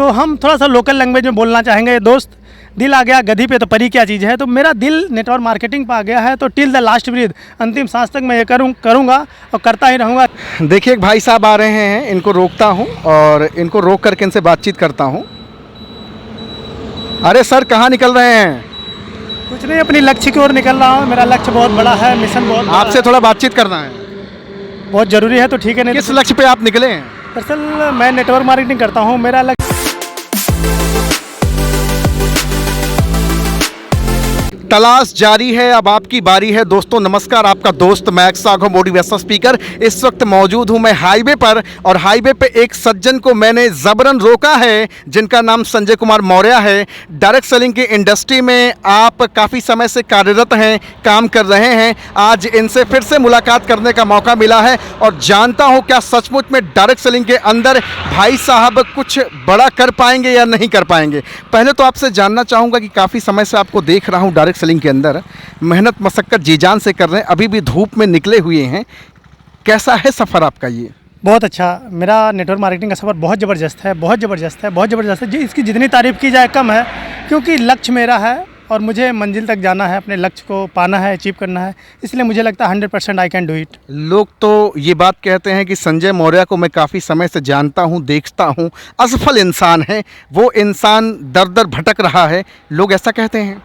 तो हम थोड़ा सा लोकल लैंग्वेज में बोलना चाहेंगे। दोस्त, दिल आ गया गधी पे तो परी क्या चीज़ है। तो मेरा दिल नेटवर्क मार्केटिंग पे आ गया है, तो टिल द लास्ट ब्रीथ, अंतिम सांस तक मैं ये करूँगा और करता ही रहूँगा। देखिए एक भाई साहब आ रहे हैं, इनको रोकता हूँ और इनको रोक करके इनसे बातचीत करता हूँ। अरे सर, कहाँ निकल रहे हैं? कुछ नहीं, अपनी लक्ष्य की ओर निकल रहा हूँ। मेरा लक्ष्य बहुत बड़ा है, मिशन बहुत बड़ा आपसे है। थोड़ा बातचीत करना है। बहुत ज़रूरी है, तो ठीक है। नहीं किस तो लक्ष्य पे आप निकले हैं? दरअसल मैं नेटवर्क मार्केटिंग करता हूँ। मेरा लक्ष्य तलाश जारी है, अब आपकी बारी है। दोस्तों नमस्कार, आपका दोस्त मैक्स सागो मोटिवेशनल स्पीकर। इस वक्त मौजूद हूं मैं हाईवे पर, और हाईवे पे एक सज्जन को मैंने ज़बरन रोका है, जिनका नाम संजय कुमार मौर्य है। डायरेक्ट सेलिंग की इंडस्ट्री में आप काफ़ी समय से कार्यरत हैं, काम कर रहे हैं। आज इनसे फिर से मुलाकात करने का मौका मिला है और जानता हूँ क्या सचमुच में डायरेक्ट सेलिंग के अंदर भाई साहब कुछ बड़ा कर पाएंगे या नहीं कर पाएंगे। पहले तो आपसे जानना चाहूँगा कि काफ़ी समय से आपको देख रहा हूँ डायरेक्ट सेलिंग के अंदर मेहनत मशक्कत जी जान से कर रहे हैं, अभी भी धूप में निकले हुए हैं। कैसा है सफ़र आपका? ये बहुत अच्छा। मेरा नेटवर्क मार्केटिंग का सफ़र बहुत ज़बरदस्त है, बहुत ज़बरदस्त है, बहुत ज़बरदस्त है जी। इसकी जितनी तारीफ़ की जाए कम है, क्योंकि लक्ष्य मेरा है और मुझे मंजिल तक जाना है, अपने लक्ष्य को पाना है, अचीव करना है। इसलिए मुझे लगता है 100% आई कैन डू इट। लोग तो ये बात कहते हैं कि संजय मौर्य को मैं काफ़ी समय से जानता हूँ, देखता हूँ, असफल इंसान है, वो इंसान दर दर भटक रहा है, लोग ऐसा कहते हैं।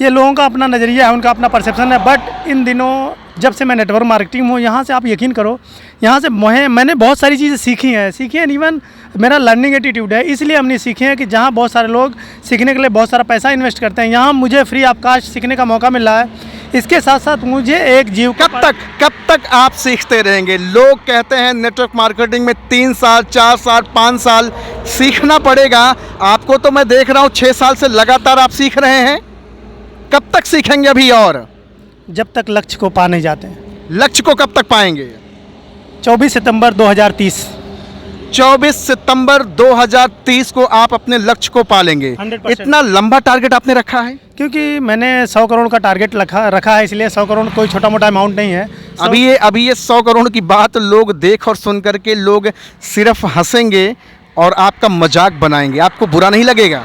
ये लोगों का अपना नज़रिया है, उनका अपना परसेप्शन है। बट इन दिनों जब से मैं नेटवर्क मार्केटिंग हूँ, यहाँ से आप यकीन करो, यहाँ से मैंने बहुत सारी चीज़ें सीखी हैं। इवन मेरा लर्निंग एटीट्यूड है, इसलिए हमने सीखी है कि जहाँ बहुत सारे लोग सीखने के लिए बहुत सारा पैसा इन्वेस्ट करते हैं, यहाँ मुझे फ्री ऑफ कास्ट सीखने का मौका मिल रहा है। इसके साथ साथ मुझे एक जीव कब तक आप सीखते रहेंगे? लोग कहते हैं नेटवर्क मार्केटिंग में 3 साल 4 साल 5 साल सीखना पड़ेगा। आपको तो मैं देख रहा हूँ 6 साल से लगातार आप सीख रहे हैं। कब तक सीखेंगे अभी? और जब तक लक्ष्य को पा नहीं जाते हैं। लक्ष्य को कब तक पाएंगे? 24 सितंबर 2030। 24 सितंबर 2030 को आप अपने लक्ष्य को पालेंगे। 100%। इतना लंबा टारगेट आपने रखा है? क्योंकि मैंने 100 करोड़ का टारगेट रखा है, इसलिए 100 करोड़ कोई छोटा मोटा अमाउंट नहीं है। अभी ये 100 करोड़ की बात लोग देख और सुन करके लोग सिर्फ हंसेंगे और आपका मजाक बनाएंगे, आपको बुरा नहीं लगेगा?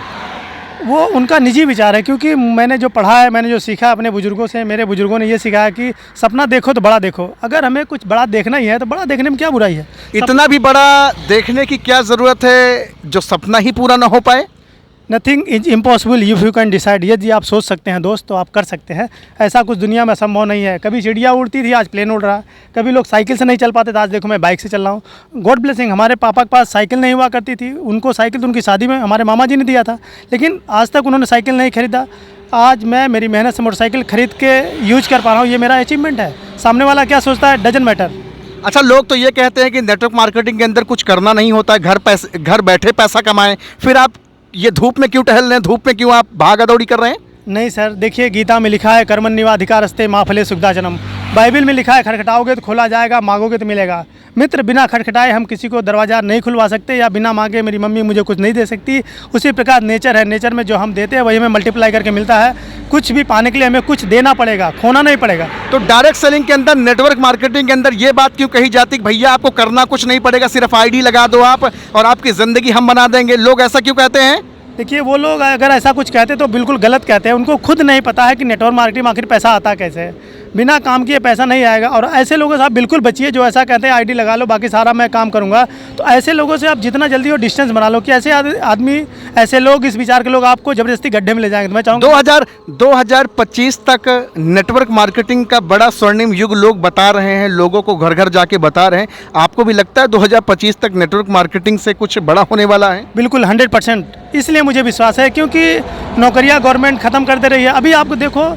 वो उनका निजी विचार है, क्योंकि मैंने जो पढ़ा है, मैंने जो सीखा अपने बुजुर्गों से, मेरे बुजुर्गों ने ये सिखाया कि सपना देखो तो बड़ा देखो। अगर हमें कुछ बड़ा देखना ही है तो बड़ा देखने में क्या बुराई है। इतना भी बड़ा देखने की क्या ज़रूरत है जो सपना ही पूरा ना हो पाए? Nothing is impossible if you can decide. यदि आप सोच सकते हैं दोस्त, तो आप कर सकते हैं। ऐसा कुछ दुनिया में असंभव नहीं है। कभी चिड़िया उड़ती थी, आज प्लेन उड़ रहा है। कभी लोग साइकिल से नहीं चल पाते थे, आज देखो मैं बाइक से चल रहा हूँ। गॉड ब्लेसिंग, हमारे पापा के पास साइकिल नहीं हुआ करती थी, उनको साइकिल तो उनकी शादी में हमारे मामा जी ने दिया था, लेकिन आज तक उन्होंने साइकिल नहीं खरीदा। आज मैं मेरी मेहनत से मोटरसाइकिल खरीद के यूज कर पा रहा हूँ, ये मेरा अचीवमेंट है। सामने वाला क्या सोचता है डजंट मैटर। अच्छा, लोग तो ये कहते हैं कि नेटवर्क मार्केटिंग के अंदर कुछ करना नहीं होता है, घर बैठे पैसा कमाएं। फिर आप ये धूप में क्यों टहल रहे हैं? धूप में क्यों आप भागा दौड़ी कर रहे हैं? नहीं सर, देखिए गीता में लिखा है कर्मण्येवाधिकारस्ते मा फले सुखदाचनम। बाइबल में लिखा है खटखटाओगे तो खोला जाएगा, मांगोगे तो मिलेगा। मित्र, बिना खटखटाए हम किसी को दरवाज़ा नहीं खुलवा सकते, या बिना मांगे मेरी मम्मी मुझे कुछ नहीं दे सकती। उसी प्रकार नेचर है, नेचर में जो हम देते हैं वही हमें मल्टीप्लाई करके मिलता है। कुछ भी पाने के लिए हमें कुछ देना पड़ेगा, खोना नहीं पड़ेगा। तो डायरेक्ट सेलिंग के अंदर, नेटवर्क मार्केटिंग के अंदर ये बात क्यों कही जाती है कि भैया आपको करना कुछ नहीं पड़ेगा, सिर्फ आईडी लगा दो आप और आपकी ज़िंदगी हम बना देंगे? लोग ऐसा क्यों कहते हैं? देखिए, वो लोग अगर ऐसा कुछ कहते तो बिल्कुल गलत कहते हैं। उनको खुद नहीं पता है कि नेटवर्क मार्केटिंग में आखिर पैसा आता कैसे है। बिना काम किए पैसा नहीं आएगा, और ऐसे लोगों से आप बिल्कुल बचिए जो ऐसा कहते हैं आईडी लगा लो बाकी सारा मैं काम करूंगा। तो ऐसे लोगों से आप जितना जल्दी हो डिस्टेंस बना लो, कि ऐसे आदमी, ऐसे लोग, इस विचार के लोग आपको ज़बरदस्ती गड्ढे में ले जाएंगे। तो मैं चाहूँगा 2025 तक नेटवर्क मार्केटिंग का बड़ा स्वर्णिम युग लोग बता रहे हैं, लोगों को घर घर जाके बता रहे हैं। आपको भी लगता है 2025 तक नेटवर्क मार्केटिंग से कुछ बड़ा होने वाला है? बिल्कुल 100%। इसलिए मुझे विश्वास है, क्योंकि नौकरियां गवर्नमेंट ख़त्म कर दे रही है। अभी आपको देखो,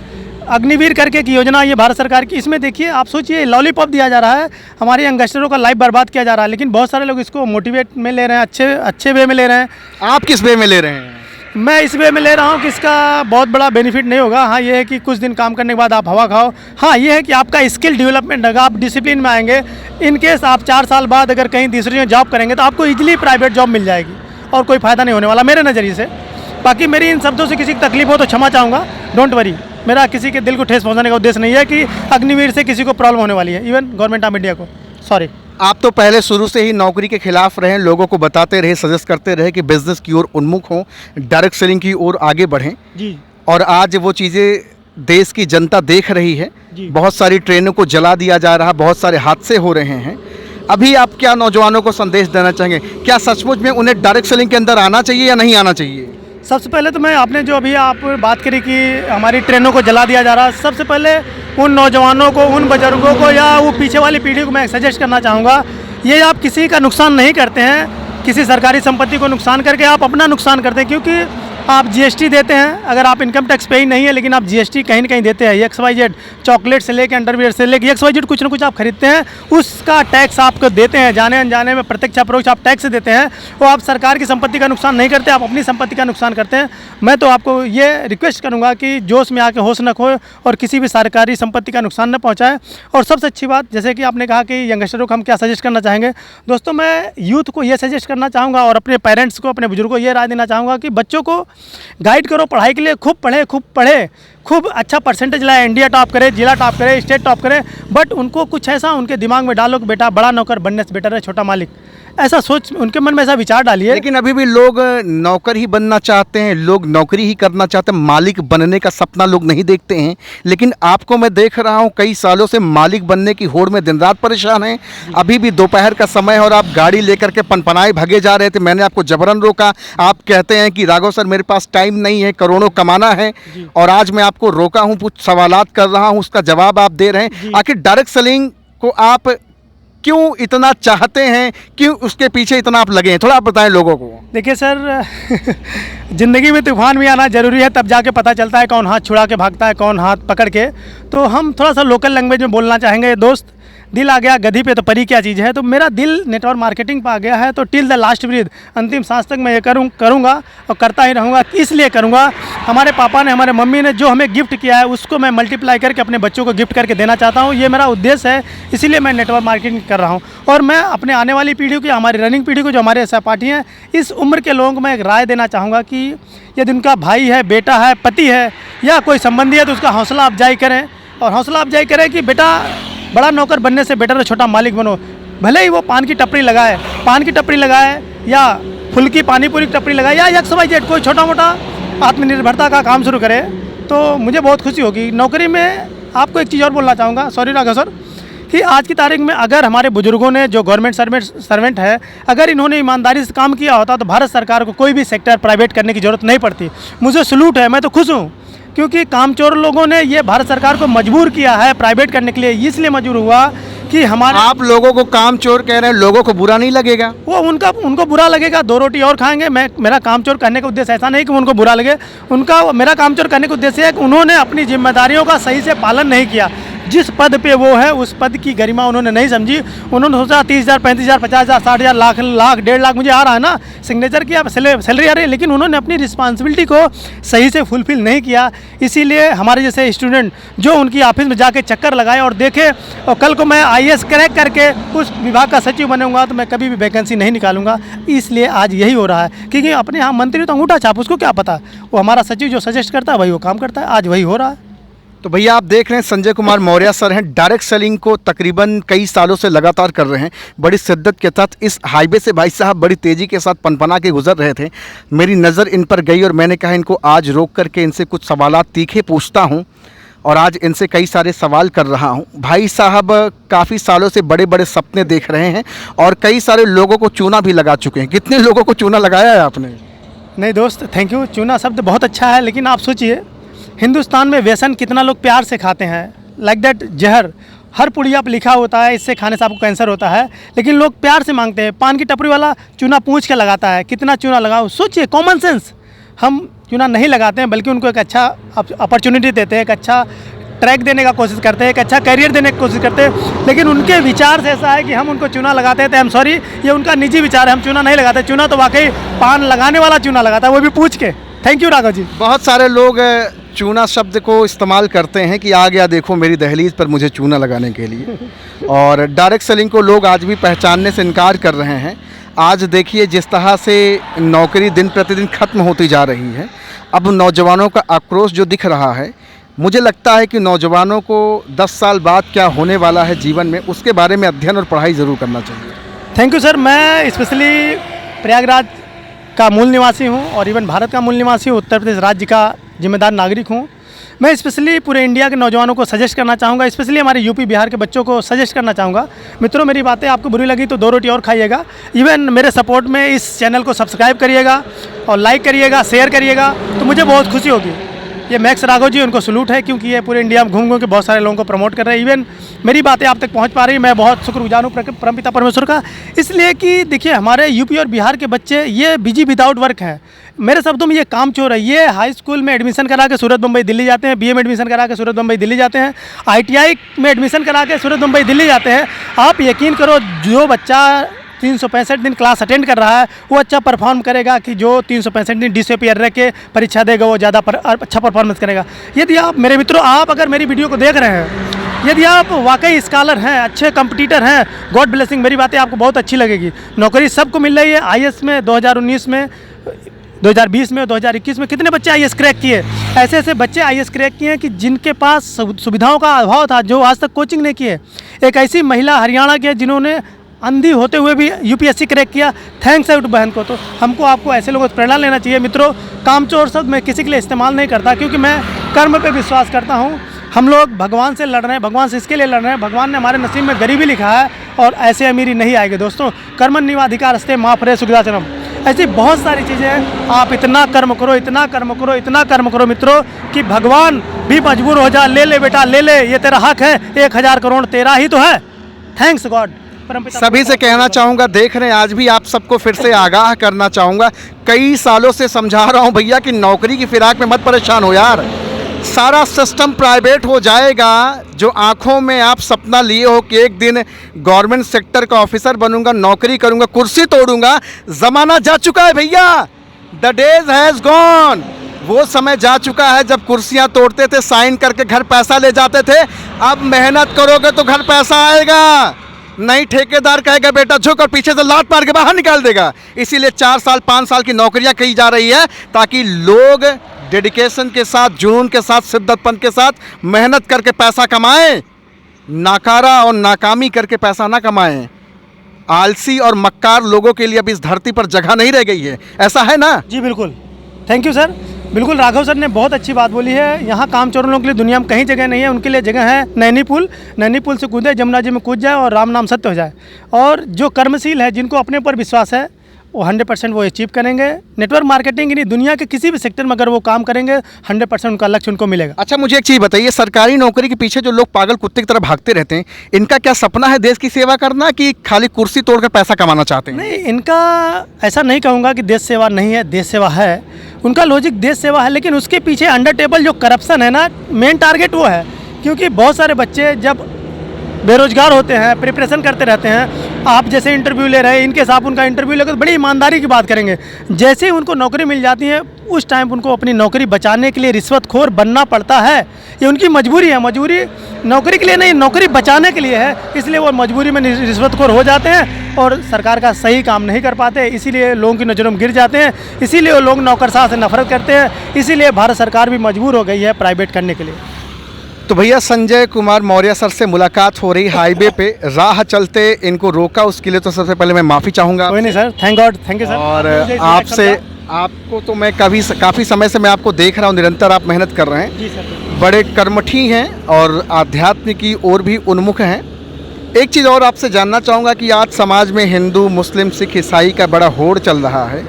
अग्निवीर करके एक योजना है भारत सरकार की, इसमें देखिए आप सोचिए लॉलीपॉप दिया जा रहा है, हमारे यंगस्टरों का लाइफ बर्बाद किया जा रहा है। लेकिन बहुत सारे लोग इसको मोटिवेट में ले रहे हैं, अच्छे वे में ले रहे हैं। आप किस वे में ले रहे हैं? मैं इस वे में ले रहा हूँ कि इसका बहुत बड़ा बेनिफिट नहीं होगा। हाँ, ये है कि कुछ दिन काम करने के बाद आप हवा खाओ। हाँ, ये है कि आपका स्किल डेवलपमेंट होगा, आप डिसिप्लिन में आएंगे। इन केस आप 4 साल बाद अगर कहीं दूसरी जगह जॉब करेंगे तो आपको ईजिली प्राइवेट जॉब मिल जाएगी और कोई फ़ायदा नहीं होने वाला मेरे नज़रिए से। बाकी मेरी इन शब्दों से किसी की तकलीफ हो तो क्षमा चाहूँगा, डोंट वरी। मेरा किसी के दिल को ठेस पहुँचाने का उद्देश्य नहीं है कि अग्निवीर से किसी को प्रॉब्लम होने वाली है, इवन गवर्नमेंट ऑफ इंडिया को। सॉरी। आप तो पहले शुरू से ही नौकरी के खिलाफ रहे, लोगों को बताते रहे, सजेस्ट करते रहे कि बिजनेस की ओर उन्मुख हों, डायरेक्ट सेलिंग की ओर आगे बढ़ें। जी और आज वो चीज़ें देश की जनता देख रही है। जी। बहुत सारी ट्रेनों को जला दिया जा रहा, बहुत सारे हादसे हो रहे हैं। अभी आप क्या नौजवानों को संदेश देना चाहेंगे? क्या सचमुच में उन्हें डायरेक्ट सेलिंग के अंदर आना चाहिए या नहीं आना चाहिए? सबसे पहले तो मैं आपने जो अभी आप बात करी कि हमारी ट्रेनों को जला दिया जा रहा है, सबसे पहले उन नौजवानों को, उन बुजुर्गों को या वो पीछे वाली पीढ़ी को मैं सजेस्ट करना चाहूँगा, ये आप किसी का नुकसान नहीं करते हैं, किसी सरकारी संपत्ति को नुकसान करके आप अपना नुकसान करते हैं। क्योंकि आप जीएसटी देते हैं, अगर आप इनकम टैक्स पे ही नहीं है लेकिन आप जीएसटी कहीं ना कहीं देते हैं। XYZ चॉकलेट से लेकर अंडरवियर से लेकर XYZ कुछ ना कुछ आप खरीदते हैं, उसका टैक्स आपको देते हैं, जाने अनजाने में प्रत्यक्ष अप्रोक्ष आप टैक्स देते हैं। वो आप सरकार की संपत्ति का नुकसान नहीं करते, आप अपनी संपत्ति का नुकसान करते हैं। मैं तो आपको ये रिक्वेस्ट करूँगा कि जोश में आके होश न खोए और किसी भी सरकारी संपत्ति का नुकसान न पहुँचाए। और सबसे अच्छी बात, जैसे कि आपने कहा कि यंगस्टरों को हम क्या सजेस्ट करना चाहेंगे, दोस्तों मैं यूथ को ये सजेस्ट करना चाहूँगा और अपने पेरेंट्स को, अपने बुजुर्गों को ये राय देना चाहूँगा कि बच्चों को गाइड करो पढ़ाई के लिए, खूब पढ़े, खूब अच्छा परसेंटेज लाए, इंडिया टॉप करे, जिला टॉप करे, स्टेट टॉप करे। बट उनको कुछ ऐसा उनके दिमाग में डालो कि बेटा बड़ा नौकर बनने से बेटर है छोटा मालिक, ऐसा सोच उनके मन में ऐसा विचार डालिए। लेकिन अभी भी लोग नौकर ही बनना चाहते हैं, लोग नौकरी ही करना चाहते हैं, मालिक बनने का सपना लोग नहीं देखते हैं। लेकिन आपको मैं देख रहा हूं कई सालों से मालिक बनने की होड़ में दिन रात परेशान हैं। अभी भी दोपहर का समय है और आप गाड़ी लेकर के पनपनाए भागे जा रहे थे, मैंने आपको जबरन रोका। आप कहते हैं कि राघव सर मेरे पास टाइम नहीं है, करोड़ों कमाना है, और आज मैं आपको रोका हूँ, कुछ सवालात कर रहा हूँ, उसका जवाब आप दे रहे हैं। आखिर डायरेक्ट सेलिंग को आप क्यों इतना चाहते हैं, क्यों उसके पीछे इतना आप लगे हैं, थोड़ा आप बताएं लोगों को। देखिए सर, ज़िंदगी में तूफान भी आना ज़रूरी है, तब जाके पता चलता है कौन हाथ छुड़ा के भागता है, कौन हाथ पकड़ के। तो हम थोड़ा सा लोकल लैंग्वेज में बोलना चाहेंगे। दोस्त, दिल आ गया गधी पे तो परी क्या चीज़ है। तो मेरा दिल नेटवर्क मार्केटिंग पे आ गया है, तो टिल द लास्ट ब्रीथ, अंतिम सांस तक मैं ये करूँगा और करता ही रहूँगा। इसलिए करूँगा, हमारे पापा ने, हमारे मम्मी ने जो हमें गिफ्ट किया है उसको मैं मल्टीप्लाई करके अपने बच्चों को गिफ्ट करके देना चाहता हूँ। ये मेरा उद्देश्य है, इसीलिए मैं नेटवर्क मार्केटिंग कर रहा हूँ। और मैं अपने आने वाली पीढ़ी को, हमारी रनिंग पीढ़ी को, जो हमारे सहपाठी हैं, इस उम्र के लोगों को मैं एक राय देना चाहूँगा कि यदि उनका भाई है, बेटा है, पति है या कोई संबंधी है तो उसका हौसला अफजाई करें। और हौसला अफजाई करें कि बेटा बड़ा नौकर बनने से बेटर है छोटा मालिक बनो। भले ही वो पान की टपरी लगाए या फुल्की पानीपुरी की टपरी लगाए या XYZ कोई छोटा मोटा आत्मनिर्भरता का काम शुरू करे, तो मुझे बहुत खुशी होगी। नौकरी में आपको एक चीज़ और बोलना चाहूँगा, सॉरी राघव सर, कि आज की तारीख में अगर हमारे बुजुर्गों ने, जो गवर्नमेंट सर्वेंट है, अगर इन्होंने ईमानदारी से काम किया होता तो भारत सरकार को कोई भी सेक्टर प्राइवेट करने की ज़रूरत नहीं पड़ती। मुझे सलूट है, मैं तो खुश हूँ, क्योंकि कामचोर लोगों ने ये भारत सरकार को मजबूर किया है प्राइवेट करने के लिए। इसलिए मजबूर हुआ कि हमारा, आप लोगों को कामचोर कह रहे हैं, लोगों को बुरा नहीं लगेगा? वो उनको बुरा लगेगा, 2 रोटी और खाएंगे। मेरा कामचोर करने का उद्देश्य ऐसा नहीं कि उनको बुरा लगे, मेरा कामचोर करने का उद्देश्य है कि उन्होंने अपनी जिम्मेदारियों का सही से पालन नहीं किया। जिस पद पे वो है उस पद की गरिमा उन्होंने नहीं समझी। उन्होंने सोचा 30,000, 35,000, 50,000, 60,000, लाख, 1.5 लाख मुझे आ रहा है ना, सिग्नेचर की सैलरी आ रही है, लेकिन उन्होंने अपनी रिस्पॉन्सिबिलिटी को सही से फुलफिल नहीं किया। इसीलिए हमारे जैसे स्टूडेंट जो उनकी ऑफिस में जाके चक्कर लगाए और देखे, और कल को मैं IAS क्रैक करके उस विभाग का सचिव बनूंगा तो मैं कभी भी वैकेंसी नहीं निकालूंगा। इसलिए आज यही हो रहा है, क्योंकि अपने यहाँ मंत्री तो अंगूठा छाप, उसको क्या पता, वो हमारा सचिव जो सजेस्ट करता है वही वो काम करता है। आज वही हो रहा है। तो भैया आप देख रहे हैं संजय कुमार मौर्य सर हैं, डायरेक्ट सेलिंग को तकरीबन कई सालों से लगातार कर रहे हैं, बड़ी शिद्दत के साथ। इस हाईवे से भाई साहब बड़ी तेज़ी के साथ पनपना के गुजर रहे थे, मेरी नज़र इन पर गई और मैंने कहा इनको आज रोक करके इनसे कुछ सवालात तीखे पूछता हूं, और आज इनसे कई सारे सवाल कर रहा हूं। भाई साहब काफ़ी सालों से बड़े बड़े सपने देख रहे हैं और कई सारे लोगों को चूना भी लगा चुके हैं। कितने लोगों को चूना लगाया है आपने? नहीं दोस्त, थैंक यू। चूना शब्द बहुत अच्छा है, लेकिन आप सोचिए हिंदुस्तान में व्यसन कितना लोग प्यार से खाते हैं। लाइक दैट जहर, हर पुड़िया पर लिखा होता है इससे खाने से आपको कैंसर होता है, लेकिन लोग प्यार से मांगते हैं। पान की टपरी वाला चूना पूंछ के लगाता है, कितना चूना लगाओ, सोचिए, कॉमन सेंस। हम चूना नहीं लगाते हैं, बल्कि उनको एक अच्छा अपॉर्चुनिटी देते हैं, एक अच्छा ट्रैक देने का कोशिश करते हैं, एक अच्छा करियर देने की कोशिश करते हैं। लेकिन उनके विचार से ऐसा है कि हम उनको चूना लगाते हैं, तो आई एम सॉरी, ये उनका निजी विचार है, हम चूना नहीं लगाते। चूना तो वाकई पान लगाने वाला चूना लगाता है, वो भी पूछ के। Thank you Raghav ji. बहुत सारे लोग चूना शब्द को इस्तेमाल करते हैं कि आ गया देखो मेरी दहलीज पर मुझे चूना लगाने के लिए, और डायरेक्ट सेलिंग को लोग आज भी पहचानने से इनकार कर रहे हैं। आज देखिए जिस तरह से नौकरी दिन प्रतिदिन ख़त्म होती जा रही है, अब नौजवानों का आक्रोश जो दिख रहा है मुझे लगता है कि नौजवानों को 10 साल बाद क्या होने वाला है जीवन में, उसके बारे में अध्ययन और पढ़ाई ज़रूर करना चाहिए। Thank you sir. मैं स्पेशली प्रयागराज का मूल निवासी हूँ और इवन भारत का मूल निवासी हूँ, उत्तर प्रदेश राज्य का जिम्मेदार नागरिक हूँ। मैं स्पेशली पूरे इंडिया के नौजवानों को सजेस्ट करना चाहूँगा, स्पेशली हमारे यूपी बिहार के बच्चों को सजेस्ट करना चाहूँगा। मित्रों, मेरी बातें आपको बुरी लगी तो 2 रोटी और खाइएगा। इवन मेरे सपोर्ट में इस चैनल को सब्सक्राइब करिएगा और लाइक करिएगा, शेयर करिएगा, तो मुझे बहुत खुशी होगी। ये मैक्स राघव जी, उनको सलूट है, क्योंकि ये पूरे इंडिया में घूम घूम के बहुत सारे लोगों को प्रमोट कर रहे हैं। इवन मेरी बातें आप तक पहुंच पा रही, मैं बहुत शुक्रगुजार हूँ परमपिता परमेश्वर का। इसलिए कि देखिए, हमारे यूपी और बिहार के बच्चे ये बिजी विदाउट वर्क हैं। मेरे शब्दों में ये काम चोर है। ये हाई स्कूल में एडमिशन करा के सूरत मुंबई दिल्ली जाते हैं, बीए में एडमिशन करा के सूरत मुंबई दिल्ली जाते हैं, ITI में एडमिशन करा के सूरत मुंबई दिल्ली जाते हैं। आप यकीन करो, जो बच्चा 365 दिन क्लास अटेंड कर रहा है वो अच्छा परफॉर्म करेगा कि जो 365 दिन डिसअपियर रह के परीक्षा देगा, वो ज़्यादा अच्छा परफॉर्मेंस करेगा। यदि आप, मेरे मित्रों, आप अगर मेरी वीडियो को देख रहे हैं, यदि आप वाकई स्कॉलर हैं, अच्छे कंपटीटर हैं, गॉड ब्लेसिंग, मेरी बातें आपको बहुत अच्छी लगेगी। नौकरी सबको मिल रही है। IAS में 2019 में, 2020 में, 2021 में कितने बच्चे IAS क्रैक किए। ऐसे ऐसे बच्चे IAS क्रैक किए हैं कि जिनके पास सुविधाओं का अभाव था, जो आज तक कोचिंग नहीं किए। एक ऐसी महिला हरियाणा की है जिन्होंने अंधी होते हुए भी UPSC क्रैक किया। थैंक्स है उस बहन को। तो हमको, आपको ऐसे लोगों से प्रेरणा लेना चाहिए। मित्रों, कामचोर शब्द मैं किसी के लिए इस्तेमाल नहीं करता, क्योंकि मैं कर्म पे विश्वास करता हूँ। हम लोग भगवान से लड़ रहे हैं, भगवान से इसके लिए लड़ रहे हैं, भगवान ने हमारे नसीब में गरीबी लिखा है और ऐसे अमीरी नहीं आएगी। दोस्तों, कर्मण्येवाधिकार अस्ते मा फले सुखदाचरम, ऐसी बहुत सारी चीज़ें हैं। आप इतना कर्म करो, इतना कर्म करो, इतना कर्म करो मित्रों, कि भगवान भी मजबूर हो जाए। ले ले बेटा, ले ले, ये तेरा हक है, 1000 करोड़ तेरा ही तो है। Thanks God. सभी से कहना चाहूँगा, देख रहे हैं, आज भी आप सबको फिर से आगाह करना चाहूँगा। कई सालों से समझा रहा हूँ भैया कि नौकरी की फिराक में मत परेशान हो यार। सारा सिस्टम प्राइवेट हो जाएगा। जो आंखों में आप सपना लिए हो कि एक दिन गवर्नमेंट सेक्टर का ऑफिसर बनूंगा, नौकरी करूंगा, कुर्सी तोड़ूंगा, ज़माना जा चुका है भैया। The days has gone. वो समय जा चुका है जब कुर्सियां तोड़ते थे, साइन करके घर पैसा ले जाते थे। अब मेहनत करोगे तो घर पैसा आएगा। नहीं, ठेकेदार कहेगा बेटा झुक, और पीछे से लात मार के बाहर निकाल देगा। इसीलिए 4 साल 5 साल की नौकरियां की जा रही है, ताकि लोग डेडिकेशन के साथ, जुनून के साथ, शिद्दतपन के साथ मेहनत करके पैसा कमाएं, नाकारा और नाकामी करके पैसा ना कमाएं। आलसी और मक्कार लोगों के लिए अब इस धरती पर जगह नहीं रह गई है। ऐसा है ना? जी बिल्कुल। Thank you sir. बिल्कुल, राघव सर ने बहुत अच्छी बात बोली है। यहाँ कामचोरों के लिए दुनिया में कहीं जगह नहीं है। उनके लिए जगह है नैनी पुल। नैनी पुल से कूदे, जमुना जी में कूद जाए और राम नाम सत्य हो जाए। और जो कर्मशील है, जिनको अपने ऊपर विश्वास है, वो 100% वो अचीव करेंगे। नेटवर्क मार्केटिंग नहीं, दुनिया के किसी भी सेक्टर में अगर वो काम करेंगे, 100% उनका लक्ष्य उनको मिलेगा। अच्छा, मुझे एक चीज़ बताइए, सरकारी नौकरी के पीछे जो लोग पागल कुत्ते की तरह भागते रहते हैं, इनका क्या सपना है देश की सेवा करना, कि खाली कुर्सी तोड़कर पैसा कमाना चाहते हैं? नहीं, इनका ऐसा नहीं कहूँगा कि देश सेवा नहीं है, देश सेवा है। उनका लॉजिक देश सेवा है, लेकिन उसके पीछे अंडर टेबल जो करप्शन है ना, मेन टारगेट वो है। क्योंकि बहुत सारे बच्चे जब बेरोजगार होते हैं, प्रिपरेशन करते रहते हैं, आप जैसे इंटरव्यू ले रहे हैं, इनके साथ उनका इंटरव्यू लेकर तो बड़ी ईमानदारी की बात करेंगे। जैसे ही उनको नौकरी मिल जाती है, उस टाइम उनको अपनी नौकरी बचाने के लिए रिश्वतखोर बनना पड़ता है। ये उनकी मजबूरी है। मजबूरी नौकरी के लिए नहीं, नौकरी बचाने के लिए है। इसलिए वो मजबूरी में रिश्वतखोर हो जाते हैं और सरकार का सही काम नहीं कर पाते। इसीलिए लोगों की नज़रों में गिर जाते हैं। इसीलिए वो लोग नौकरशाह से नफरत करते हैं। इसीलिए भारत सरकार भी मजबूर हो गई है प्राइवेट करने के लिए। तो भैया, संजय कुमार मौर्य सर से मुलाकात हो रही हाईवे पे, राह चलते इनको रोका, उसके लिए तो सबसे पहले मैं माफ़ी चाहूँगा। कोई नहीं sir, thank God, thank you sir. और आपको तो मैं काफ़ी समय से मैं आपको देख रहा हूँ, निरंतर आप मेहनत कर रहे हैं। जी सर। बड़े कर्मठी हैं और आध्यात्म की ओर भी उन्मुख हैं। एक चीज़ और आपसे जानना चाहूँगा कि आज समाज में हिंदू, मुस्लिम, सिख, ईसाई का बड़ा होड़ चल रहा है।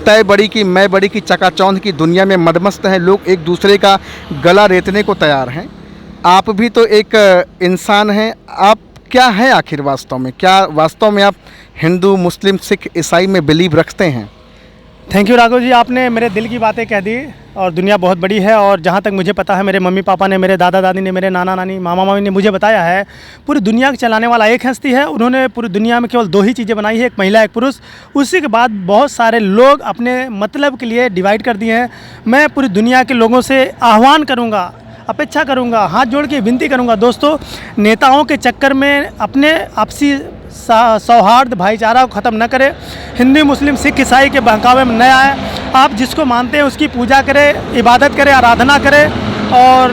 तय बड़ी की, मैं बड़ी की, चकाचौंध की दुनिया में मदमस्त हैं। लोग एक दूसरे का गला रेतने को तैयार हैं। आप भी तो एक इंसान हैं। आप क्या हैं आखिर वास्तव में? क्या वास्तव में आप हिंदू, मुस्लिम, सिख, ईसाई में बिलीव रखते हैं? थैंक यू राघव जी, आपने मेरे दिल की बातें कह दी। और दुनिया बहुत बड़ी है, और जहाँ तक मुझे पता है, मेरे मम्मी पापा ने, मेरे दादा दादी ने, मेरे नाना नानी, मामा मामी ने मुझे बताया है, पूरी दुनिया को चलाने वाला एक हस्ती है। उन्होंने पूरी दुनिया में केवल 2 ही चीज़ें बनाई है, एक महिला, एक पुरुष। उसी के बाद बहुत सारे लोग अपने मतलब के लिए डिवाइड कर दिए हैं। मैं पूरी दुनिया के लोगों से आह्वान करूँगा, अपेक्षा करूंगा, हाथ जोड़ के विनती करूंगा, दोस्तों, नेताओं के चक्कर में अपने आपसी सौहार्द, भाईचारा को ख़त्म न करें। हिंदू, मुस्लिम, सिख, ईसाई के बहकावे में न आए। आप जिसको मानते हैं उसकी पूजा करें, इबादत करें, आराधना करें। और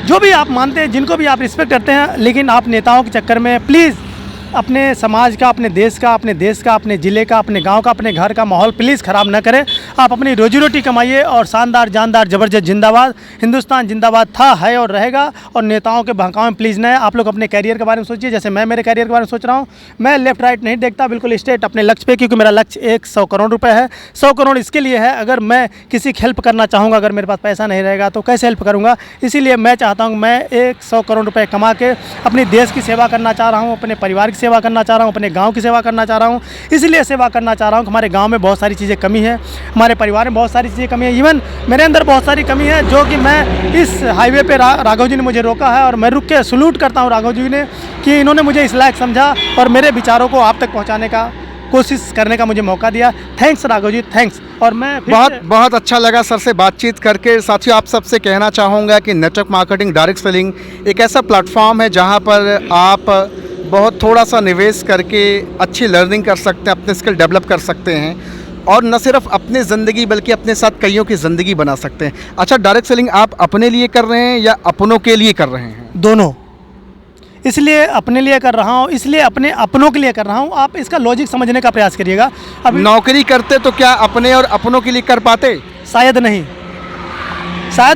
जो भी आप मानते हैं, जिनको भी आप रिस्पेक्ट करते हैं, लेकिन आप नेताओं के चक्कर में प्लीज़ अपने समाज का, अपने देश का, अपने ज़िले का, अपने गांव का, अपने घर का माहौल प्लीज़ ख़राब ना करें। आप अपनी रोजी रोटी कमाइए और शानदार, जानदार, ज़बरदस्त जिंदाबाद, हिंदुस्तान जिंदाबाद था, है और रहेगा। और नेताओं के बहकावे में प्लीज़ न आए। आप लोग अपने कैरियर के बारे में सोचिए, जैसे मैं मेरे कैरियर के बारे में सोच रहा हूँ। मैं लेफ्ट राइट नहीं देखता, बिल्कुल स्ट्रेट अपने लक्ष्य पे, क्योंकि मेरा लक्ष्य 100 करोड़ रुपये है। 100 करोड़ इसके लिए है, अगर मैं किसी की हेल्प करना चाहूँगा, अगर मेरे पास पैसा नहीं रहेगा तो कैसे हेल्प करूँगा। इसीलिए मैं चाहता हूँ, मैं 100 करोड़ रुपये कमा के अपने देश की सेवा करना चाह रहा हूँ, अपने परिवार की सेवा करना चाह रहा हूँ, अपने गांव की सेवा करना चाह रहा हूँ। इसलिए सेवा करना चाह रहा हूँ कि हमारे गांव में बहुत सारी चीज़ें कमी है, हमारे परिवार में बहुत सारी चीज़ें कमी है, इवन मेरे अंदर बहुत सारी कमी है, जो कि मैं इस हाईवे पे राघव जी ने मुझे रोका है। और मैं रुक के सलूट करता हूँ राघव जी ने, कि इन्होंने मुझे इस लायक समझा और मेरे विचारों को आप तक पहुँचाने का कोशिश करने का मुझे मौका दिया। Thanks Raghav ji, thanks. और मैं बहुत अच्छा लगा सर से बातचीत करके। साथियों, आप सबसे कहना चाहूँगा कि नेटवर्क मार्केटिंग डायरेक्ट सेलिंग एक ऐसा प्लेटफॉर्म है जहाँ पर आप बहुत थोड़ा सा निवेश करके अच्छी लर्निंग कर सकते हैं, अपने स्किल डेवलप कर सकते हैं और न सिर्फ अपनी ज़िंदगी बल्कि अपने साथ कईयों की ज़िंदगी बना सकते हैं। अच्छा, डायरेक्ट सेलिंग आप अपने लिए कर रहे हैं या अपनों के लिए कर रहे हैं? दोनों। इसलिए अपने लिए कर रहा हूँ, इसलिए अपने अपनों के लिए कर रहा हूँ। आप इसका लॉजिक समझने का प्रयास करिएगा। अब नौकरी करते तो क्या अपने और अपनों के लिए कर पाते? शायद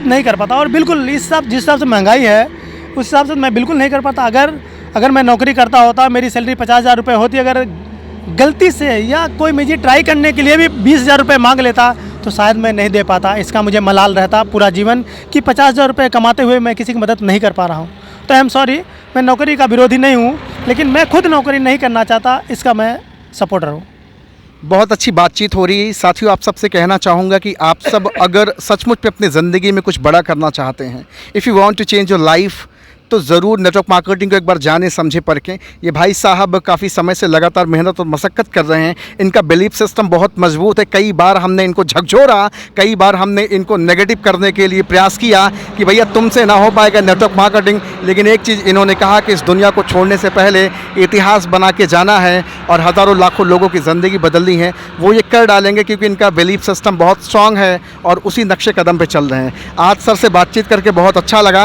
नहीं कर पाता। और बिल्कुल जिस हिसाब से महंगाई है, उस हिसाब से मैं बिल्कुल नहीं कर पाता। अगर मैं नौकरी करता होता, मेरी सैलरी 50,000 रुपये होती, अगर गलती से या कोई मुझे ट्राई करने के लिए भी 20,000 रुपये मांग लेता, तो शायद मैं नहीं दे पाता। इसका मुझे मलाल रहता पूरा जीवन कि 50,000 रुपये कमाते हुए मैं किसी की मदद नहीं कर पा रहा हूँ। तो आई एम सॉरी, मैं नौकरी का विरोधी नहीं हूँ, लेकिन मैं खुद नौकरी नहीं करना चाहता, इसका मैं सपोर्टर हूँ। बहुत अच्छी बातचीत हो रही है। साथियों, आप सबसे कहना चाहूँगा कि आप सब अगर सचमुच पे अपनी ज़िंदगी में कुछ बड़ा करना चाहते हैं, if you want to change your life, तो ज़रूर नेटवर्क मार्केटिंग को एक बार जाने समझे परखें। ये भाई साहब काफ़ी समय से लगातार मेहनत और मशक्क़त कर रहे हैं। इनका बिलीफ सिस्टम बहुत मजबूत है। कई बार हमने इनको झकझोरा, कई बार हमने इनको नेगेटिव करने के लिए प्रयास किया कि भैया तुमसे ना हो पाएगा नेटवर्क मार्केटिंग, लेकिन एक चीज़ इन्होंने कहा कि इस दुनिया को छोड़ने से पहले इतिहास बना के जाना है और हज़ारों लाखों लोगों की ज़िंदगी बदलनी है। वो ये कर डालेंगे क्योंकि इनका बिलीफ सिस्टम बहुत स्ट्रॉन्ग है और उसी नक्शे कदम पर चल रहे हैं। आज सर से बातचीत करके बहुत अच्छा लगा।